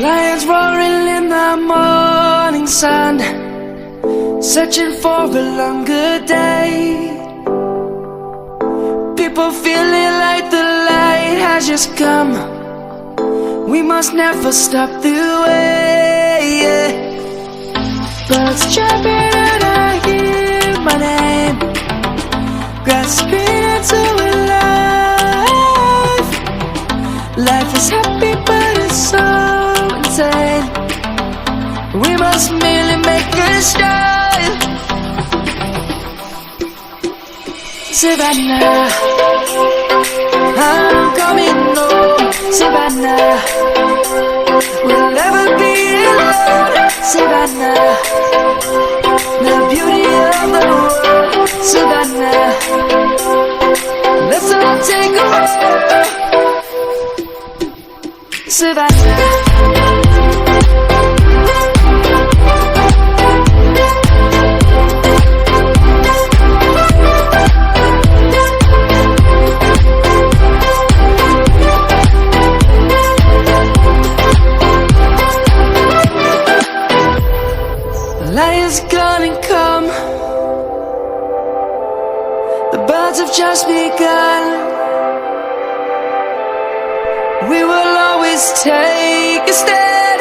Lions roaring in the morning sun, searching for a longer day. People feeling like the light has just come. We must never stop the way. Birds chirping and I hear my name, grasping into a life. Life is happy but it's so insane. We must merely make a start. Savannah, I'm coming home. Savannah, we'll never be alone. Savannah, the beauty of the world. Savannah, let's all take a walk. Savannah. Light is gonna come. The birds have just begun. We will always take a stand.